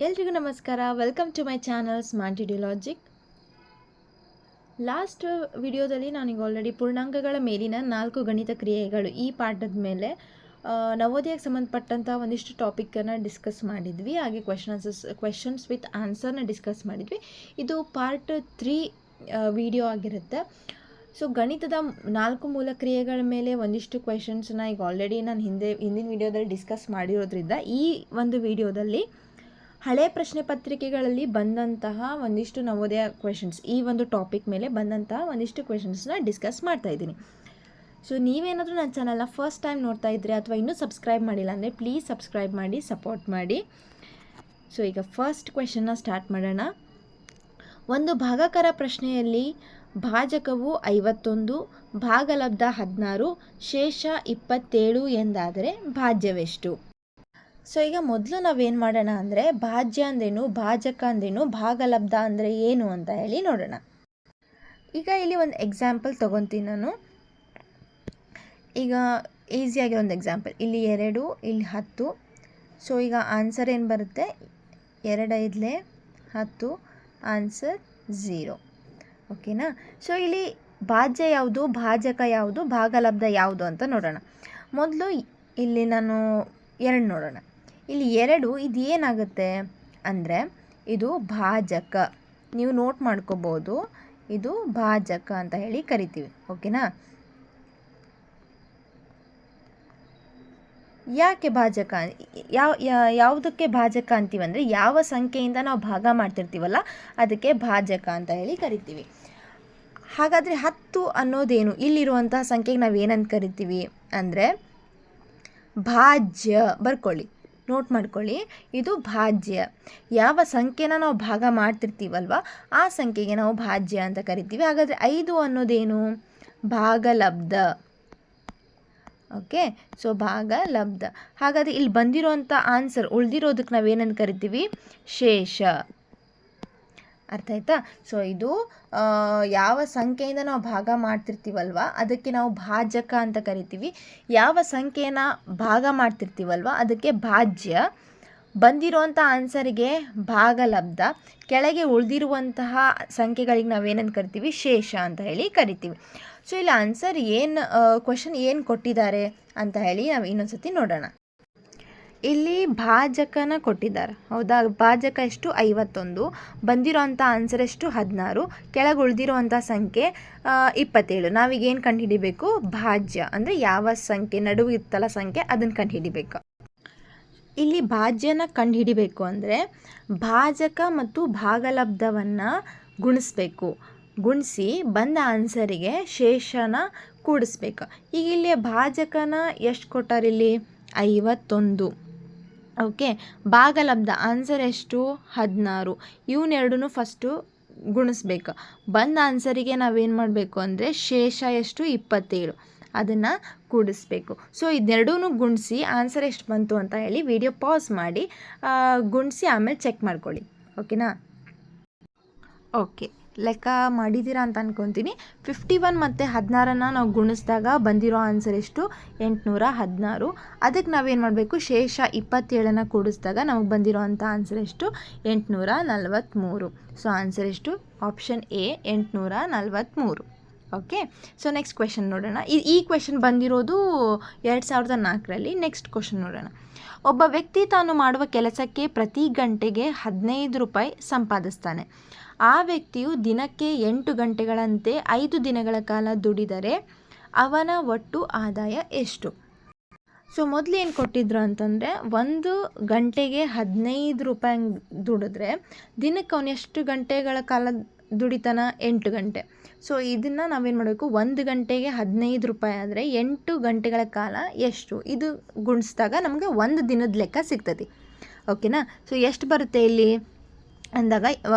ಎಲ್ರಿಗೂ ನಮಸ್ಕಾರ. Welcome to my channel smart logic. Last ವಿಡಿಯೋದಲ್ಲಿ ನಾನೀಗ ಆಲ್ರೆಡಿ ಪೂರ್ಣಾಂಕಗಳ ಮೇಲಿನ 4 ಗಣಿತ ಕ್ರಿಯೆಗಳು ಈ ಪಾಠದ ಮೇಲೆ ನವೋದಯಕ್ಕೆ ಸಂಬಂಧಪಟ್ಟಂಥ ಒಂದಿಷ್ಟು ಟಾಪಿಕನ್ನು ಡಿಸ್ಕಸ್ ಮಾಡಿದ್ವಿ. ಹಾಗೆ ಕ್ವೆಶನ್ಸ್ ವಿತ್ ಆನ್ಸರ್ನ ಡಿಸ್ಕಸ್ ಮಾಡಿದ್ವಿ. ಇದು ಪಾರ್ಟ್ 3 ವಿಡಿಯೋ ಆಗಿರುತ್ತೆ. ಸೊ ಗಣಿತದ 4 ಮೂಲ ಕ್ರಿಯೆಗಳ ಮೇಲೆ ಒಂದಿಷ್ಟು ಕ್ವೆಶನ್ಸ್ನ ಈಗ ಆಲ್ರೆಡಿ ನಾನು ಹಿಂದಿನ ವಿಡಿಯೋದಲ್ಲಿ ಡಿಸ್ಕಸ್ ಮಾಡಿರೋದ್ರಿಂದ ಈ ಒಂದು ವಿಡಿಯೋದಲ್ಲಿ ಹಳೆ ಪ್ರಶ್ನೆ ಪತ್ರಿಕೆಗಳಲ್ಲಿ ಬಂದಂತಹ ಒಂದಿಷ್ಟು ನವೋದಯ ಕ್ವೆಶನ್ಸ್, ಈ ಒಂದು ಟಾಪಿಕ್ ಮೇಲೆ ಬಂದಂತಹ ಒಂದಿಷ್ಟು ಕ್ವೆಶನ್ಸ್ನ ಡಿಸ್ಕಸ್ ಮಾಡ್ತಾ ಇದ್ದೀನಿ. ಸೊ ನೀವೇನಾದರೂ ನನ್ನ ಚಾನಲ್ನ ಫಸ್ಟ್ ಟೈಮ್ ನೋಡ್ತಾ ಇದ್ದರೆ ಅಥವಾ ಇನ್ನೂ ಸಬ್ಸ್ಕ್ರೈಬ್ ಮಾಡಿಲ್ಲ ಅಂದರೆ ಪ್ಲೀಸ್ ಸಬ್ಸ್ಕ್ರೈಬ್ ಮಾಡಿ, ಸಪೋರ್ಟ್ ಮಾಡಿ. ಸೊ ಈಗ ಫಸ್ಟ್ ಕ್ವೆಶನ್ನ ಸ್ಟಾರ್ಟ್ ಮಾಡೋಣ. ಒಂದು ಭಾಗಾಕಾರ ಪ್ರಶ್ನೆಯಲ್ಲಿ ಭಾಜಕವು 51, ಭಾಗಲಬ್ಧ 16, ಶೇಷ 27 ಎಂದಾದರೆ ಭಾಜ್ಯವೆಷ್ಟು? ಸೊ ಈಗ ಮೊದಲು ನಾವೇನು ಮಾಡೋಣ ಅಂದರೆ ಭಾಜ್ಯ ಅಂದ್ರೇನು, ಭಾಜಕ ಅಂದ್ರೇನು, ಭಾಗಲಬ್ಧ ಅಂದರೆ ಏನು ಅಂತ ಹೇಳಿ ನೋಡೋಣ. ಈಗ ಇಲ್ಲಿ ಒಂದು ಎಕ್ಸಾಂಪಲ್ ತೊಗೊತೀನಿ ನಾನು. ಈಗ ಈಸಿಯಾಗಿ ಒಂದು ಎಕ್ಸಾಂಪಲ್, ಇಲ್ಲಿ 2, ಇಲ್ಲಿ 10. ಸೊ ಈಗ ಆನ್ಸರ್ ಏನು ಬರುತ್ತೆ? 2 5 10, ಆನ್ಸರ್ 0. ಓಕೆನಾ? ಸೊ ಇಲ್ಲಿ ಭಾಜ್ಯ ಯಾವುದು, ಭಾಜಕ ಯಾವುದು, ಭಾಗಲಬ್ಧ ಯಾವುದು ಅಂತ ನೋಡೋಣ. ಮೊದಲು ಇಲ್ಲಿ ನಾನು 2 ನೋಡೋಣ. ಇಲ್ಲಿ 2 ಇದು ಏನಾಗುತ್ತೆ ಅಂದರೆ ಇದು ಭಾಜಕ. ನೀವು ನೋಟ್ ಮಾಡ್ಕೋಬೋದು, ಇದು ಭಾಜಕ ಅಂತ ಹೇಳಿ ಕರಿತೀವಿ. ಓಕೆನಾ? ಯಾಕೆ ಭಾಜಕ, ಯಾವುದಕ್ಕೆ ಭಾಜಕ ಅಂತೀವಿ ಅಂದರೆ ಯಾವ ಸಂಖ್ಯೆಯಿಂದ ನಾವು ಭಾಗ ಮಾಡ್ತಿರ್ತೀವಲ್ಲ ಅದಕ್ಕೆ ಭಾಜಕ ಅಂತ ಹೇಳಿ ಕರಿತೀವಿ. ಹಾಗಾದರೆ 10 ಅನ್ನೋದೇನು? ಇಲ್ಲಿರುವಂತಹ ಸಂಖ್ಯೆಗೆ ನಾವು ಏನಂತ ಕರಿತೀವಿ ಅಂದರೆ ಭಾಜ್ಯ. ಬರ್ಕೊಳ್ಳಿ, ನೋಟ್ ಮಾಡ್ಕೊಳ್ಳಿ, ಇದು ಭಾಜ್ಯ. ಯಾವ ಸಂಖ್ಯೆನ ನಾವು ಭಾಗ ಮಾಡ್ತಿರ್ತೀವಲ್ವ ಆ ಸಂಖ್ಯೆಗೆ ನಾವು ಭಾಜ್ಯ ಅಂತ ಕರಿತೀವಿ. ಹಾಗಾದರೆ 5 ಅನ್ನೋದೇನು? ಭಾಗಲಬ್ಧ. Okay, so ಭಾಗಲಬ್ಧ. ಹಾಗಾದರೆ ಇಲ್ಲಿ ಬಂದಿರೋಂಥ ಆನ್ಸರ್ ಉಳಿದಿರೋದಕ್ಕೆ ನಾವೇನಂತ ಕರಿತೀವಿ? ಶೇಷ. ಅರ್ಥ ಆಯ್ತಾ? ಸೊ ಇದು ಯಾವ ಸಂಖ್ಯೆಯಿಂದ ನಾವು ಭಾಗ ಮಾಡ್ತಿರ್ತೀವಲ್ವ ಅದಕ್ಕೆ ನಾವು ಭಾಜಕ ಅಂತ ಕರಿತೀವಿ. ಯಾವ ಸಂಖ್ಯೆನ ಭಾಗ ಮಾಡ್ತಿರ್ತೀವಲ್ವ ಅದಕ್ಕೆ ಭಾಜ್ಯ. ಬಂದಿರುವಂಥ ಆನ್ಸರಿಗೆ ಭಾಗಲಬ್ಧ. ಕೆಳಗೆ ಉಳಿದಿರುವಂತಹ ಸಂಖ್ಯೆಗಳಿಗೆ ನಾವೇನಂತ ಕರಿತೀವಿ? ಶೇಷ ಅಂತ ಹೇಳಿ ಕರಿತೀವಿ. ಸೊ ಇಲ್ಲಿ ಆನ್ಸರ್ ಏನು, ಕ್ವೆಶನ್ ಏನು ಕೊಟ್ಟಿದ್ದಾರೆ ಅಂತ ಹೇಳಿ ನಾವು ಇನ್ನೊಂದ್ಸತಿ ನೋಡೋಣ. ಇಲ್ಲಿ ಭಾಜಕನ ಕೊಟ್ಟಿದ್ದಾರೆ, ಹೌದಾ? ಭಾಜಕ ಎಷ್ಟು? 51. ಬಂದಿರೋ ಅಂಥ ಆನ್ಸರ್ ಎಷ್ಟು? 16. ಕೆಳಗೆ ಉಳಿದಿರೋವಂಥ ಸಂಖ್ಯೆ 27. ನಾವೀಗೇನು ಕಂಡುಹಿಡಿಬೇಕು? ಭಾಜ್ಯ ಅಂದರೆ ಯಾವ ಸಂಖ್ಯೆ ನಡುವೆ ಇರ್ತಲ್ಲ ಸಂಖ್ಯೆ ಅದನ್ನು ಕಂಡುಹಿಡಿಬೇಕು. ಇಲ್ಲಿ ಭಾಜ್ಯನ ಕಂಡುಹಿಡಿಬೇಕು ಅಂದರೆ ಭಾಜಕ ಮತ್ತು ಭಾಗಲಬ್ಧವನ್ನು ಗುಣಿಸ್ಬೇಕು. ಗುಣಿಸಿ ಬಂದ ಆನ್ಸರಿಗೆ ಶೇಷನ ಕೂಡಿಸ್ಬೇಕು. ಈಗ ಇಲ್ಲಿ ಭಾಜಕನ ಎಷ್ಟು ಕೊಟ್ಟಾರೆ? ಇಲ್ಲಿ 51. ಓಕೆ, ಭಾಗಲಬ್ಧ ಆನ್ಸರ್ ಎಷ್ಟು? 16. ಇವನ್ನೆರಡೂ ಫಸ್ಟು ಗುಣಿಸ್ಬೇಕು. ಬಂದ ಆನ್ಸರಿಗೆ ನಾವೇನು ಮಾಡಬೇಕು ಅಂದರೆ ಶೇಷ ಎಷ್ಟು? 27. ಅದನ್ನು ಕೂಡಿಸ್ಬೇಕು. ಸೊ ಇದೆರಡೂ ಗುಣಿಸಿ ಆನ್ಸರ್ ಎಷ್ಟು ಬಂತು ಅಂತ ಹೇಳಿ ವಿಡಿಯೋ ಪಾಸ್ ಮಾಡಿ ಗುಣಿಸಿ ಆಮೇಲೆ ಚೆಕ್ ಮಾಡ್ಕೊಳ್ಳಿ. ಓಕೆನಾ? ಓಕೆ, ಲೆಕ್ಕ ಮಾಡಿದ್ದೀರಾ ಅಂತ ಅಂದ್ಕೊತೀನಿ. 51 ಮತ್ತು 16 ನಾವು ಗುಣಿಸಿದಾಗ ಬಂದಿರೋ ಆನ್ಸರ್ ಎಷ್ಟು? 816. ಅದಕ್ಕೆ ನಾವೇನು ಮಾಡಬೇಕು? ಶೇಷ 27 ಕೂಡಿಸಿದಾಗ ನಮಗೆ ಬಂದಿರೋ ಅಂಥ ಆನ್ಸರ್ ಎಷ್ಟು? 843. ಸೊ ಆನ್ಸರ್ ಎಷ್ಟು? Option A, 843. Okay, so next question ನೋಡೋಣ. ಈ ಕ್ವೆಶನ್ ಬಂದಿರೋದು 2004ರಲ್ಲಿ. ನೆಕ್ಸ್ಟ್ ಕ್ವೆಶನ್ ನೋಡೋಣ. ಒಬ್ಬ ವ್ಯಕ್ತಿ ತಾನು ಮಾಡುವ ಕೆಲಸಕ್ಕೆ ಪ್ರತಿ ಗಂಟೆಗೆ 15 ರೂಪಾಯಿ ಸಂಪಾದಿಸ್ತಾನೆ. ಆ ವ್ಯಕ್ತಿಯು ದಿನಕ್ಕೆ 8 ಗಂಟೆಗಳಂತೆ 5 ದಿನಗಳ ಕಾಲ ದುಡಿದರೆ ಅವನ ಒಟ್ಟು ಆದಾಯ ಎಷ್ಟು? ಸೊ ಮೊದಲು ಏನು ಕೊಟ್ಟಿದ್ರು ಅಂತಂದರೆ 1 ಗಂಟೆಗೆ 15 ರೂಪಾಯಿ ದುಡಿದ್ರೆ ದಿನಕ್ಕೆ ಅವನು ಎಷ್ಟು ಗಂಟೆಗಳ ಕಾಲ ದುಡಿತಾನ? 8 ಗಂಟೆ. ಸೊ ಇದನ್ನು ನಾವೇನು ಮಾಡಬೇಕು? 1 ಗಂಟೆಗೆ 15 ರೂಪಾಯಿ ಆದರೆ 8 ಗಂಟೆಗಳ ಕಾಲ ಎಷ್ಟು? ಇದು ಗುಣಿಸಿದಾಗ ನಮಗೆ 1 ದಿನದ ಲೆಕ್ಕ ಸಿಗ್ತದೆ. ಓಕೆನಾ? ಸೊ ಎಷ್ಟು ಬರುತ್ತೆ ಇಲ್ಲಿ ಅಂದಾಗ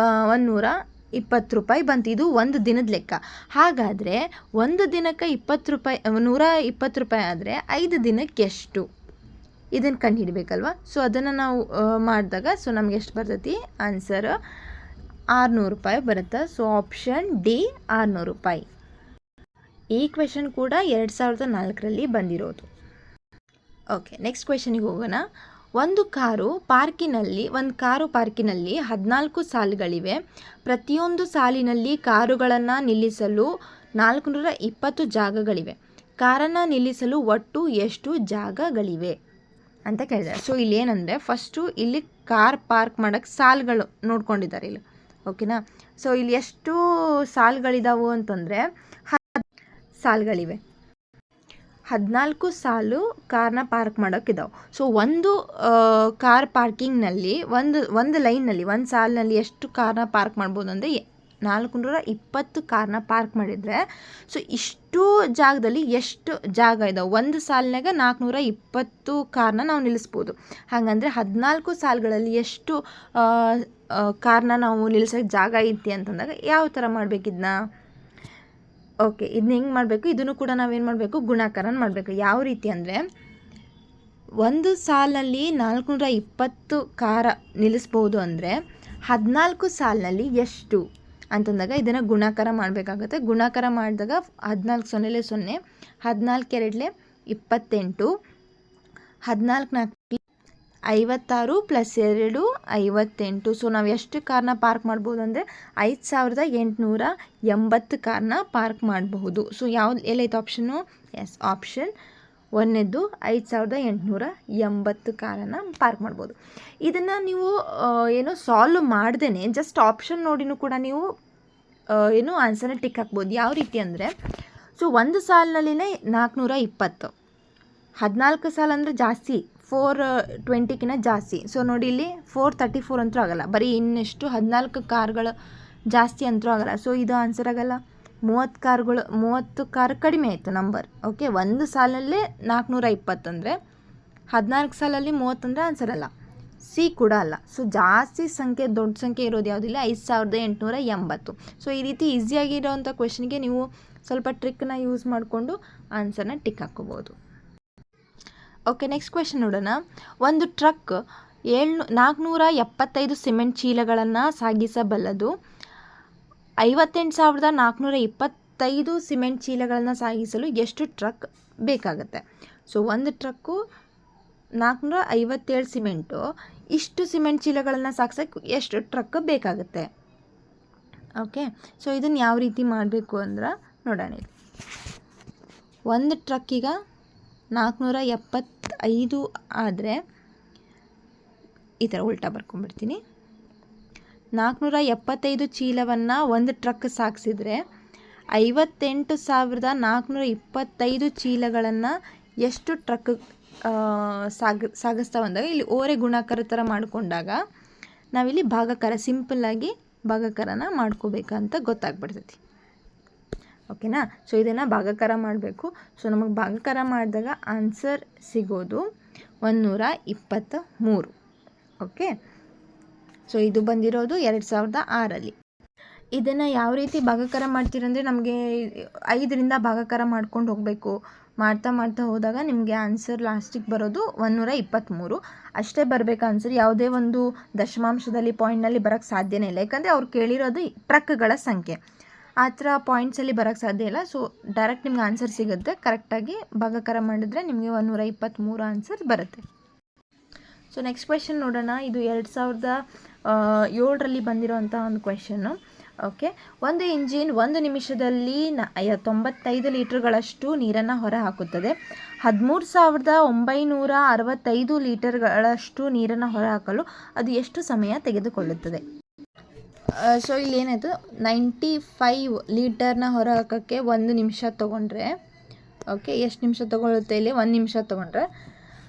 120 ರೂಪಾಯಿ ಬಂತು. ಇದು 1 ದಿನದ ಲೆಕ್ಕ. ಹಾಗಾದರೆ 1 ದಿನಕ್ಕೆ 20 ರೂಪಾಯಿ, 120 ರೂಪಾಯಿ ಆದರೆ 5 ದಿನಕ್ಕೆ ಎಷ್ಟು? ಇದನ್ನು ಕಂಡುಹಿಡಬೇಕಲ್ವ? ಸೊ ಅದನ್ನು ನಾವು ಮಾಡಿದಾಗ ಸೊ ನಮ್ಗೆ ಎಷ್ಟು ಬರ್ತೈತಿ? ಆನ್ಸರ್ 600 ರೂಪಾಯಿ ಬರುತ್ತೆ. ಸೊ ಆಪ್ಷನ್ ಡಿ, 600 ರೂಪಾಯಿ. ಈ ಕ್ವೆಶನ್ ಕೂಡ 2004ರಲ್ಲಿ ಬಂದಿರೋದು. ಓಕೆ, ನೆಕ್ಸ್ಟ್ ಕ್ವೆಶನಿಗೆ ಹೋಗೋಣ. ಒಂದು ಕಾರು ಪಾರ್ಕಿನಲ್ಲಿ 14 ಸಾಲುಗಳಿವೆ. ಪ್ರತಿಯೊಂದು ಸಾಲಿನಲ್ಲಿ ಕಾರುಗಳನ್ನು ನಿಲ್ಲಿಸಲು 420 ಜಾಗಗಳಿವೆ. ಕಾರನ್ನು ನಿಲ್ಲಿಸಲು ಒಟ್ಟು ಎಷ್ಟು ಜಾಗಗಳಿವೆ ಅಂತ ಕೇಳಿದ್ದಾರೆ. ಸೊ ಇಲ್ಲಿ ಏನಂದರೆ ಫಸ್ಟು ಇಲ್ಲಿ ಕಾರ್ ಪಾರ್ಕ್ ಮಾಡೋಕ್ಕೆ ಸಾಲುಗಳು ನೋಡ್ಕೊಂಡಿದ್ದಾರೆ ಇಲ್ಲಿ, ಓಕೆನಾ. ಸೊ ಇಲ್ಲಿ ಎಷ್ಟು ಸಾಲುಗಳಿದಾವು ಅಂತಂದರೆ ಸಾಲುಗಳಿವೆ, 14 ಸಾಲು ಕಾರ್ನ ಪಾರ್ಕ್ ಮಾಡೋಕ್ಕಿದ್ದಾವೆ. ಸೊ ಒಂದು ಕಾರ್ ಪಾರ್ಕಿಂಗ್ನಲ್ಲಿ ಒಂದು ಲೈನ್ನಲ್ಲಿ ಒಂದು ಸಾಲಿನಲ್ಲಿ ಎಷ್ಟು ಕಾರ್ನ ಪಾರ್ಕ್ ಮಾಡ್ಬೋದು ಅಂದರೆ 420 ಕಾರ್ನ ಪಾರ್ಕ್ ಮಾಡಿದರೆ, ಸೊ ಇಷ್ಟು ಜಾಗದಲ್ಲಿ ಎಷ್ಟು ಜಾಗ ಇದಾವೆ, ಒಂದು ಸಾಲಿನಾಗ 420 ಕಾರ್ನ ನಾವು ನಿಲ್ಲಿಸ್ಬೋದು. ಹಾಗಂದರೆ 14 ಸಾಲುಗಳಲ್ಲಿ ಎಷ್ಟು ಕಾರ್ನ ನಾವು ನಿಲ್ಲಿಸೋಕ್ಕೆ ಜಾಗ ಐತಿ ಅಂತಂದಾಗ ಯಾವ ಥರ ಮಾಡಬೇಕಿದ್ನ? ಓಕೆ, ಇದನ್ನ ಹೆಂಗೆ ಮಾಡಬೇಕು, ಇದನ್ನು ಕೂಡ ನಾವೇನು ಮಾಡಬೇಕು, ಗುಣಾಕಾರ ಮಾಡಬೇಕು. ಯಾವ ರೀತಿ ಅಂದರೆ ಒಂದು ಸಾಲಿನಲ್ಲಿ 420 ಕಾರ ನಿಲ್ಲಿಸ್ಬೋದು ಅಂದರೆ 14 ಸಾಲಿನಲ್ಲಿ ಎಷ್ಟು ಅಂತಂದಾಗ ಇದನ್ನು ಗುಣಾಕಾರ ಮಾಡಬೇಕಾಗುತ್ತೆ. ಗುಣಾಕಾರ ಮಾಡಿದಾಗ 14 0 0, 14 2 28, 14 4 56 + 2 58. ಸೊ ನಾವು ಎಷ್ಟು ಕಾರ್ನ ಪಾರ್ಕ್ ಮಾಡ್ಬೋದು ಅಂದರೆ 5880 ಕಾರ್ನ ಪಾರ್ಕ್ ಮಾಡಬಹುದು. ಸೊ ಎಲ್ಲೈತೆ ಆಪ್ಷನು? ಎಸ್, ಆಪ್ಷನ್ ಒಂದನೇದು 5880 ಕಾರನ್ನು ಪಾರ್ಕ್ ಮಾಡ್ಬೋದು. ಇದನ್ನು ನೀವು ಸಾಲ್ವ್ ಮಾಡ್ದೇ ಜಸ್ಟ್ ಆಪ್ಷನ್ ನೋಡಿನೂ ಕೂಡ ನೀವು ಆನ್ಸರ್ನ ಟಿಕ್ ಹಾಕ್ಬೋದು. ಯಾವ ರೀತಿ ಅಂದರೆ ಸೊ ಒಂದು ಸಾಲಿನಲ್ಲಿನೇ 420, 14 ಸಾಲು ಅಂದರೆ ಜಾಸ್ತಿ, 420ಕಿಂತ ಜಾಸ್ತಿ. ಸೊ ನೋಡಿ ಇಲ್ಲಿ 434 ಅಂತೂ ಆಗಲ್ಲ, ಬರೀ ಇನ್ನೆಷ್ಟು 14 ಕಾರ್ಗಳು ಜಾಸ್ತಿ ಅಂತೂ ಆಗಲ್ಲ. ಸೊ ಇದು ಆನ್ಸರ್ ಆಗಲ್ಲ. 30 ಕಾರ್ ಕಡಿಮೆ ಆಯಿತು ನಂಬರ್. ಓಕೆ, ಒಂದು ಸಾಲಲ್ಲೇ 420 ಅಂದರೆ 14 ಸಾಲಲ್ಲಿ 30 ಅಂದರೆ ಆನ್ಸರ್ ಅಲ್ಲ, ಸಿ ಕೂಡ ಅಲ್ಲ. ಸೊ ಜಾಸ್ತಿ ಸಂಖ್ಯೆ, ದೊಡ್ಡ ಸಂಖ್ಯೆ ಇರೋದು ಯಾವುದಿಲ್ಲ, 5880. ಸೊ ಈ ರೀತಿ ಈಸಿಯಾಗಿರೋವಂಥ ಕ್ವೆಶನ್ಗೆ ನೀವು ಸ್ವಲ್ಪ ಟ್ರಿಕ್ನ ಯೂಸ್ ಮಾಡಿಕೊಂಡು ಆನ್ಸರ್ನ ಟಿಕ್ ಹಾಕ್ಕೋಬೋದು. ಓಕೆ, ನೆಕ್ಸ್ಟ್ ಕ್ವೆಶನ್ ನೋಡೋಣ. ಒಂದು ಟ್ರಕ್ 475 ಸಿಮೆಂಟ್ ಚೀಲಗಳನ್ನು ಸಾಗಿಸಬಲ್ಲದು. 58,425 ಸಿಮೆಂಟ್ ಚೀಲಗಳನ್ನು ಸಾಗಿಸಲು ಎಷ್ಟು ಟ್ರಕ್ ಬೇಕಾಗುತ್ತೆ? ಸೊ ಒಂದು ಟ್ರಕ್ಕು 457 ಸಿಮೆಂಟು, ಇಷ್ಟು ಸಿಮೆಂಟ್ ಚೀಲಗಳನ್ನು ಸಾಗಿಸೋಕ್ಕೆ ಎಷ್ಟು ಟ್ರಕ್ ಬೇಕಾಗುತ್ತೆ? ಓಕೆ, ಸೊ ಇದನ್ನು ಯಾವ ರೀತಿ ಮಾಡಬೇಕು ಅಂದ್ರೆ ನೋಡೋಣ. ಒಂದು ಟ್ರಕ್ಕೀಗ 475 ಆದರೆ ಈ ಥರ ಉಲ್ಟಾ ಬರ್ಕೊಂಡ್ಬಿಡ್ತೀನಿ. 475 ಚೀಲವನ್ನು ಒಂದು ಟ್ರಕ್ ಸಾಗಿಸಿದ್ರೆ 58,425 ಚೀಲಗಳನ್ನು ಎಷ್ಟು ಟ್ರಕ್ ಸಾಗಿಸ್ತಾವೆ ಅಂದಾಗ ಇಲ್ಲಿ ಓರೆ ಗುಣಾಕಾರ ಥರ ಮಾಡಿಕೊಂಡಾಗ ನಾವಿಲ್ಲಿ ಭಾಗಾಕಾರ, ಸಿಂಪಲ್ಲಾಗಿ ಭಾಗಾಕಾರನ ಮಾಡ್ಕೋಬೇಕಂತ ಗೊತ್ತಾಗ್ಬಿಡ್ತೈತಿ. ಓಕೆನಾ. ಸೊ ಇದನ್ನು ಭಾಗಾಕಾರ ಮಾಡಬೇಕು. ಸೊ ನಮಗೆ ಭಾಗಾಕಾರ ಮಾಡಿದಾಗ ಆನ್ಸರ್ ಸಿಗೋದು 123. ಓಕೆ, ಸೊ ಇದು ಬಂದಿರೋದು 2006. ಇದನ್ನು ಯಾವ ರೀತಿ ಭಾಗಾಕಾರ ಮಾಡ್ತೀರಂದರೆ ನಮಗೆ 5ರಿಂದ ಭಾಗಾಕಾರ ಮಾಡ್ಕೊಂಡು ಹೋಗಬೇಕು. ಮಾಡ್ತಾ ಹೋದಾಗ ನಿಮಗೆ ಆನ್ಸರ್ ಲಾಸ್ಟಿಗೆ ಬರೋದು 123 ಅಷ್ಟೇ ಬರಬೇಕು ಆನ್ಸರ್. ಯಾವುದೇ ಒಂದು ದಶಮಾಂಶದಲ್ಲಿ ಪಾಯಿಂಟ್ನಲ್ಲಿ ಬರೋಕ್ಕೆ ಸಾಧ್ಯನೇ ಇಲ್ಲ, ಯಾಕಂದರೆ ಅವ್ರು ಕೇಳಿರೋದು ಟ್ರಕ್ಗಳ ಸಂಖ್ಯೆ. ಆ ಥರ ಪಾಯಿಂಟ್ಸಲ್ಲಿ ಬರೋಕ್ಕೆ ಸಾಧ್ಯ ಇಲ್ಲ. ಸೊ ಡೈರೆಕ್ಟ್ ನಿಮ್ಗೆ ಆನ್ಸರ್ ಸಿಗುತ್ತೆ. ಕರೆಕ್ಟಾಗಿ ಭಾಗಾಕಾರ ಮಾಡಿದರೆ ನಿಮಗೆ 123 ಆನ್ಸರ್ ಬರುತ್ತೆ. ಸೊ ನೆಕ್ಸ್ಟ್ ಕ್ವೆಶನ್ ನೋಡೋಣ. ಇದು 2007ರಲ್ಲಿ ಬಂದಿರೋಂಥ ಒಂದು ಕ್ವೆಶನ್ನು. ಓಕೆ, ಒಂದು ಇಂಜಿನ್ 1 ನಿಮಿಷದಲ್ಲಿ 95 ಲೀಟರ್ಗಳಷ್ಟು ನೀರನ್ನು ಹೊರ ಹಾಕುತ್ತದೆ. 13,965 ಲೀಟರ್ಗಳಷ್ಟು ನೀರನ್ನು ಹೊರಹಾಕಲು ಅದು ಎಷ್ಟು ಸಮಯ ತೆಗೆದುಕೊಳ್ಳುತ್ತದೆ? ಸೊ ಇಲ್ಲಿ ಏನಾಯಿತು, 95 ಲೀಟರ್ನ ಹೊರ ಹಾಕೋಕ್ಕೆ 1 ನಿಮಿಷ ತೊಗೊಂಡ್ರೆ, ಓಕೆ, ಎಷ್ಟು ನಿಮಿಷ ತೊಗೊಳುತ್ತೆ ಇಲ್ಲಿ? 1 ನಿಮಿಷ ತೊಗೊಂಡ್ರೆ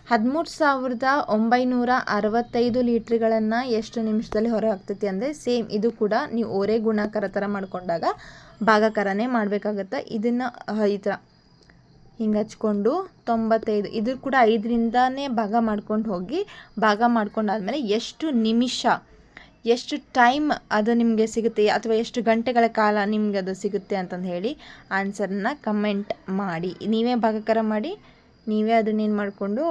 13,965 ಲೀಟ್ರ್ಗಳನ್ನು ಎಷ್ಟು ನಿಮಿಷದಲ್ಲಿ ಹೊರ ಹಾಕ್ತೈತಿ ಅಂದರೆ ಸೇಮ್ ಇದು ಕೂಡ ನೀವು ಓರೆ ಗುಣಾಕಾರ ಥರ ಮಾಡಿಕೊಂಡಾಗ ಭಾಗಾಕಾರನೇ ಮಾಡಬೇಕಾಗತ್ತೆ. ಇದನ್ನು ಈ ಥರ ಹಿಂಗೆ ಹಚ್ಕೊಂಡು 95 ಇದು ಕೂಡ 5ರಿಂದನೇ ಭಾಗ ಮಾಡ್ಕೊಂಡು ಹೋಗಿ ಭಾಗ ಮಾಡ್ಕೊಂಡಾದ್ಮೇಲೆ ಎಷ್ಟು ನಿಮಿಷ, ಎಷ್ಟು ಟೈಮ್ ಅದು ನಿಮಗೆ ಸಿಗುತ್ತೆ ಅಥವಾ ಎಷ್ಟು ಗಂಟೆಗಳ ಕಾಲ ನಿಮಗೆ ಅದು ಸಿಗುತ್ತೆ ಅಂತಂದು ಹೇಳಿ ಆನ್ಸರನ್ನ ಕಮೆಂಟ್ ಮಾಡಿ. ನೀವೇ ಭಾಗಾಕಾರ ಮಾಡಿ, ನೀವೇ ಅದನ್ನೇನು ಮಾಡಿಕೊಂಡು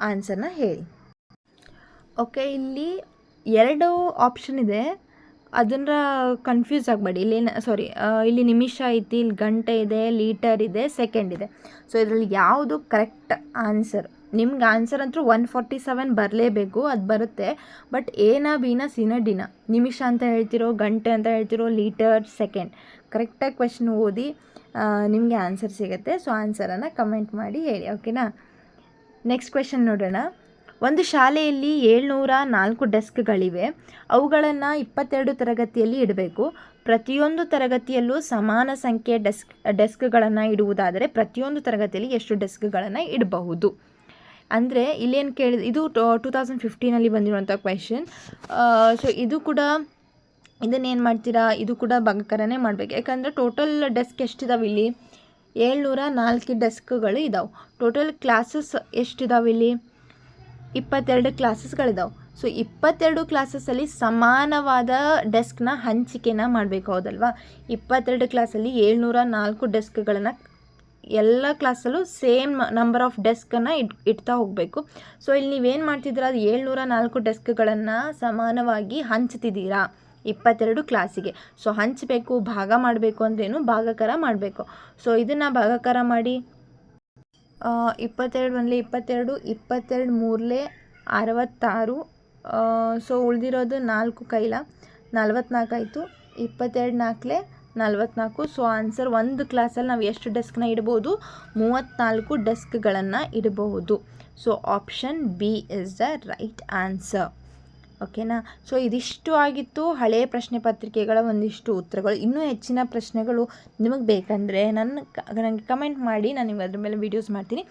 ಆನ್ಸರ್ನ ಹೇಳಿ. ಓಕೆ, ಇಲ್ಲಿ 2 ಆಪ್ಷನ್ ಇದೆ, ಅದನ್ನು ಕನ್ಫ್ಯೂಸ್ ಆಗಬೇಡಿ. ಇಲ್ಲಿ ನಿಮಿಷ ಐತಿ, ಇಲ್ಲಿ ಗಂಟೆ ಇದೆ, ಲೀಟರ್ ಇದೆ, ಸೆಕೆಂಡ್ ಇದೆ. ಸೊ ಇದರಲ್ಲಿ ಯಾವುದು ಕರೆಕ್ಟ್ ಆನ್ಸರ್ ನಿಮ್ಗೆ ಆನ್ಸರ್ ಅಂತೂ 147 ಬರಲೇಬೇಕು, ಅದು ಬರುತ್ತೆ. ಬಟ್ ಎನ ಬಿನ ಸಿನ ಡಿನ, ನಿಮಿಷ ಅಂತ ಹೇಳ್ತಿರೋ, ಗಂಟೆ ಅಂತ ಹೇಳ್ತಿರೋ, ಲೀಟರ್, ಸೆಕೆಂಡ್, ಕರೆಕ್ಟಾಗಿ ಕ್ವೆಶ್ಚನ್ ಓದಿ ನಿಮಗೆ ಆನ್ಸರ್ ಸಿಗುತ್ತೆ. ಸೊ ಆನ್ಸರನ್ನು ಕಮೆಂಟ್ ಮಾಡಿ ಹೇಳಿ, ಓಕೆನಾ. ನೆಕ್ಸ್ಟ್ ಕ್ವೆಶ್ಚನ್ ನೋಡೋಣ. ಒಂದು ಶಾಲೆಯಲ್ಲಿ 704 ಡೆಸ್ಕ್ಗಳಿವೆ. ಅವುಗಳನ್ನು 22 ತರಗತಿಯಲ್ಲಿ ಇಡಬೇಕು. ಪ್ರತಿಯೊಂದು ತರಗತಿಯಲ್ಲೂ ಸಮಾನ ಸಂಖ್ಯೆಯ ಡೆಸ್ಕ್ಗಳನ್ನು ಇಡುವುದಾದರೆ ಪ್ರತಿಯೊಂದು ತರಗತಿಯಲ್ಲಿ ಎಷ್ಟು ಡೆಸ್ಕ್ಗಳನ್ನು ಇಡಬಹುದು? ಅಂದರೆ ಇಲ್ಲೇನು ಕೇಳಿದ, ಇದು 2015 ಬಂದಿರುವಂಥ ಕ್ವೆಶ್ಚನ್. ಸೊ ಇದು ಕೂಡ, ಇದನ್ನೇನು ಮಾಡ್ತೀರಾ, ಇದು ಕೂಡ ಭಾಗಾಕಾರನೇ ಮಾಡಬೇಕು. ಯಾಕಂದರೆ ಟೋಟಲ್ ಡೆಸ್ಕ್ ಎಷ್ಟಿದಾವೆ ಇಲ್ಲಿ? 704 ಡೆಸ್ಕ್ಗಳು ಇದಾವೆ. ಟೋಟಲ್ ಕ್ಲಾಸಸ್ ಎಷ್ಟಿದಾವೆ ಇಲ್ಲಿ? 22 ಕ್ಲಾಸಸ್ಗಳಿದಾವೆ. ಸೊ 22 ಕ್ಲಾಸಸ್ಸಲ್ಲಿ ಸಮಾನವಾದ ಡೆಸ್ಕ್ನ ಹಂಚಿಕೆನ ಮಾಡಬೇಕು, ಹೌದಲ್ವಾ? 22 ಕ್ಲಾಸಲ್ಲಿ 704 ಡೆಸ್ಕ್ಗಳನ್ನು ಎಲ್ಲ ಕ್ಲಾಸಲ್ಲೂ ಸೇಮ್ ನಂಬರ್ ಆಫ್ ಡೆಸ್ಕನ್ನು ಇಡ್ತಾ ಹೋಗಬೇಕು. ಸೊ ಇಲ್ಲಿ ನೀವೇನು ಮಾಡ್ತಿದ್ದೀರಾ, ಅದು 704 ಡೆಸ್ಕ್ಗಳನ್ನು ಸಮಾನವಾಗಿ ಹಂಚ್ತಿದ್ದೀರಾ 22 ಕ್ಲಾಸಿಗೆ. ಸೊ ಹಂಚಬೇಕು, ಭಾಗ ಮಾಡಬೇಕು ಅಂದ್ರೇನು, ಭಾಗಾಕಾರ ಮಾಡಬೇಕು. ಸೊ ಇದನ್ನು ಭಾಗಾಕಾರ ಮಾಡಿ. 22 1 22, 22 3 66. ಸೊ ಉಳಿದಿರೋದು 4 ಕೈಲ 44 ಆಯಿತು. 22 4 44. ಸೊ ಆನ್ಸರ್, ಒಂದು ಕ್ಲಾಸಲ್ಲಿ ನಾವು ಎಷ್ಟು ಡೆಸ್ಕ್ನ ಇಡ್ಬೋದು? 34 ಡೆಸ್ಕ್ಗಳನ್ನು ಇಡಬಹುದು. So option B is the right answer, ಓಕೆನಾ. ಸೊ ಇದಿಷ್ಟು ಆಗಿತ್ತು ಹಳೆಯ ಪ್ರಶ್ನೆ ಪತ್ರಿಕೆಗಳ ಒಂದಿಷ್ಟು ಉತ್ತರಗಳು. ಇನ್ನೂ ಹೆಚ್ಚಿನ ಪ್ರಶ್ನೆಗಳು ನಿಮಗೆ ಬೇಕಂದರೆ ನನಗೆ ಕಮೆಂಟ್ ಮಾಡಿ, ನಾನು ನಿಮಗೆ ಅದ್ರ ಮೇಲೆ ವೀಡಿಯೋಸ್ ಮಾಡ್ತೀನಿ.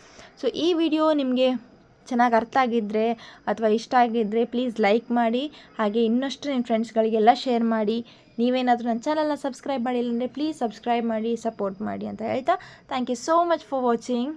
ಸೊ ಈ ವಿಡಿಯೋ ನಿಮಗೆ ಚೆನ್ನಾಗಿ ಅರ್ಥ ಆಗಿದ್ದರೆ ಅಥವಾ ಇಷ್ಟ ಆಗಿದ್ದರೆ ಪ್ಲೀಸ್ ಲೈಕ್ ಮಾಡಿ, ಹಾಗೆ ಇನ್ನಷ್ಟು ನಿಮ್ಮ ಫ್ರೆಂಡ್ಸ್ಗಳಿಗೆಲ್ಲ ಶೇರ್ ಮಾಡಿ. ನೀವೇನಾದರೂ ನನ್ನ ಚಾನಲ್ನ ಸಬ್ಸ್ಕ್ರೈಬ್ ಮಾಡಿಲ್ಲ ಅಂದರೆ ಪ್ಲೀಸ್ ಸಬ್ಸ್ಕ್ರೈಬ್ ಮಾಡಿ, ಸಪೋರ್ಟ್ ಮಾಡಿ ಅಂತ ಹೇಳ್ತಾ, thank you so much for watching.